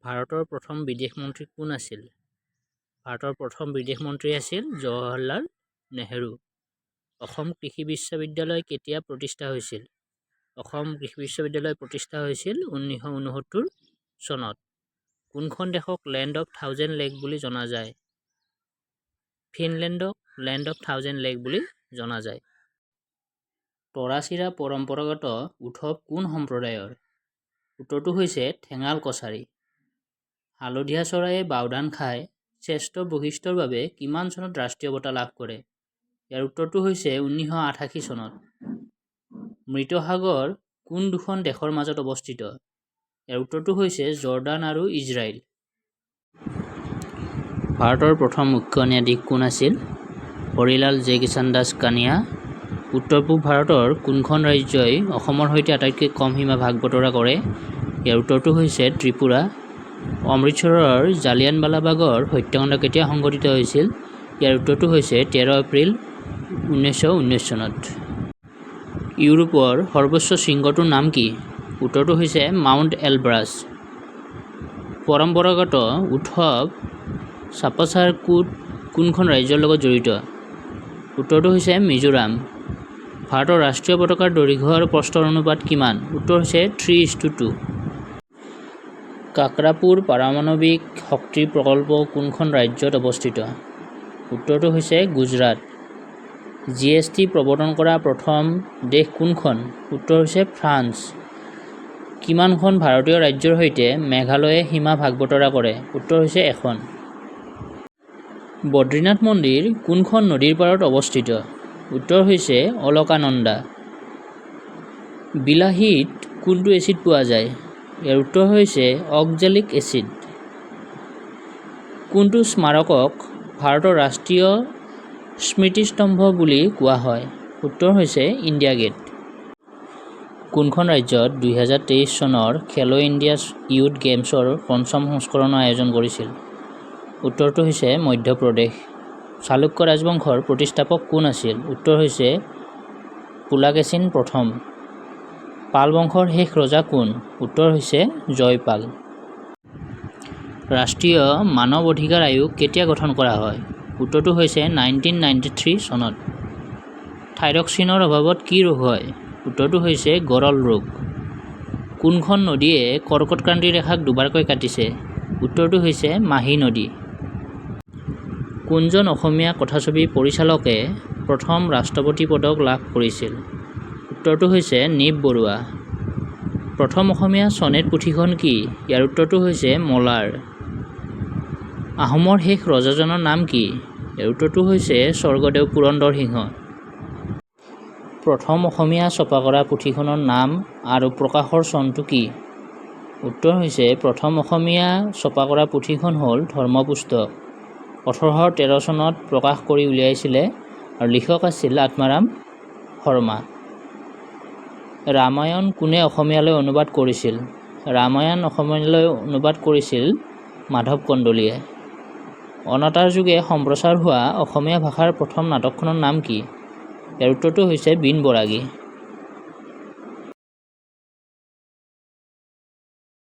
ভাৰতৰ প্ৰথম বিদেশ মন্ত্ৰী কোন আছিল? ভাৰতৰ প্ৰথম বিদেশ মন্ত্ৰী আছিল জৱাহৰলাল নেহৰু। অসম কৃষি বিশ্ববিদ্যালয় কেতিয়া প্ৰতিষ্ঠা হৈছিল? অসম কৃষি বিশ্ববিদ্যালয় প্ৰতিষ্ঠা হৈছিল 1969 চনত। কোনখন দেশক লেণ্ড অফ থাউজেণ্ড লেক বুলি জনা যায়? ফিনলেণ্ডক লেণ্ড অফ থাউজেণ্ড লেক বুলি জনা যায়। তৰাচিৰা পৰম্পৰাগত উৎসৱ কোন সম্প্ৰদায়ৰ? উত্তৰটো হৈছে ঠেঙাল কছাৰী। হালধীয়া চৰাইয়ে বাওধান খাই শ্ৰেষ্ঠ বৈশিষ্ট্যৰ বাবে কিমান চনত ৰাষ্ট্ৰীয় বঁটা লাভ কৰে? ইয়াৰ উত্তৰটো হৈছে 1988 চনত। মৃত সাগৰ কোন দুখন দেশৰ মাজত অৱস্থিত? ইয়াৰ উত্তৰটো হৈছে জৰ্ডান আৰু ইজৰাইল। ভাৰতৰ প্ৰথম মুখ্য ন্যায়াধীশ কোন আছিল? হৰিলাল জে কিষাণ দাস কানিয়া। উত্তৰ পূব ভাৰতৰ কোনখন ৰাজ্যই অসমৰ সৈতে আটাইতকৈ কম সীমা ভাগ বতৰা কৰে? ইয়াৰ উত্তৰটো হৈছে ত্ৰিপুৰা। অমৃতসৰৰ জালিয়ানৱালাবাগৰ হত্যাকাণ্ড কেতিয়া সংঘটিত হৈছিল? ইয়াৰ উত্তৰটো হৈছে 13 এপ্ৰিল 1919 চনত। ইউৰোপৰ সৰ্বোচ্চ শৃংগটোৰ নাম কি? উত্তৰটো হৈছে মাউণ্ট এলব্ৰাছ। পৰম্পৰাগত উৎসৱ চাপাচাৰ কুট কোনখন ৰাজ্যৰ লগত জড়িত? উত্তৰটো হৈছে মিজোৰাম। ভাৰতৰ ৰাষ্ট্ৰীয় পতাকাৰ দৈৰ্ঘ্য আৰু প্ৰস্থৰ অনুপাত কিমান? উত্তৰ হৈছে 3:2। কাকৰাপুৰ পাৰমাণৱিক শক্তি প্ৰকল্প কোনখন ৰাজ্যত অৱস্থিত? উত্তৰটো হৈছে গুজৰাট। GST প্ৰৱৰ্তন কৰা প্ৰথম দেশ কোনখন? উত্তৰ হৈছে ফ্ৰান্স। কিমানখন ভাৰতীয় ৰাজ্যৰ সৈতে মেঘালয়ে সীমা ভাগ বতৰা কৰে? উত্তৰ হৈছে এখন। বদ্ৰীনাথ মন্দিৰ কোনখন নদীৰ পাৰত অৱস্থিত? উত্তৰ হৈছে অলকানন্দা। বিলাহীত কোনটো এচিড পোৱা যায়? ইয়াৰ উত্তৰ হৈছে অক্সালিক এচিড। কোনটো স্মাৰকক ভাৰতৰ ৰাষ্ট্ৰীয় স্মৃতিস্তম্ভ বুলি কোৱা হয়? উত্তৰ হৈছে ইণ্ডিয়া গেট। কোনখন ৰাজ্যত 2023 চনৰ খেলো ইণ্ডিয়া ইউথ গেমছৰ পঞ্চম সংস্কৰণৰ আয়োজন কৰিছিল? উত্তৰটো হৈছে মধ্যপ্ৰদেশ। চালুক্য ৰাজবংশৰ প্ৰতিষ্ঠাপক কোন আছিল? উত্তৰ হৈছে পুলাকেশিন প্ৰথম। পাল বংশৰ শেষ ৰজা কোন? উত্তৰ হৈছে জয়পাল। ৰাষ্ট্ৰীয় মানৱ অধিকাৰ আয়োগ কেতিয়া গঠন কৰা হয়? উত্তৰটো হৈছে 1993 চনত। থাইৰক্সিনৰ অভাৱত কি ৰোগ হয়? উত্তৰটো হৈছে গৰল ৰোগ। কোনখন নদীয়ে কৰ্কটক্ৰান্তি ৰেখাক দুবাৰকৈ কাটিছে? উত্তৰটো হৈছে মাহী নদী। কোনজন অসমীয়া কথাছবি পৰিচালকে প্ৰথম ৰাষ্ট্ৰপতি পদক লাভ কৰিছিল? উত্তৰটো হৈছে নীপ বৰুৱা। প্ৰথম অসমীয়া চনেট পুথিখন কি? ইয়াৰ উত্তৰটো হৈছে মলাৰ। আহোমৰ শেষ ৰজাজনৰ নাম কি? ইয়াৰ উত্তৰটো হৈছে স্বৰ্গদেউ পুৰন্দৰ সিংহ। প্ৰথম অসমীয়া ছপা কৰা পুথিখনৰ নাম আৰু প্ৰকাশৰ চনটো কি? উত্তৰ হৈছে প্ৰথম অসমীয়া ছপা কৰা পুথিখন হ'ল ধৰ্মপুস্তক। 1813 চনত প্ৰকাশ কৰি উলিয়াইছিলে আৰু লিখক আছিল আত্মাৰাম শৰ্মা। ৰামায়ণ কোনে অসমীয়ালৈ অনুবাদ কৰিছিল? ৰামায়ণ অসমীয়ালৈ অনুবাদ কৰিছিল মাধৱ কন্দলীয়ে। অনাতাঁৰ যোগে সম্প্ৰচাৰ হোৱা অসমীয়া ভাষাৰ প্ৰথম নাটকখনৰ নাম কি? ইয়াৰ উত্তৰটো হৈছে বিন বৰাগী।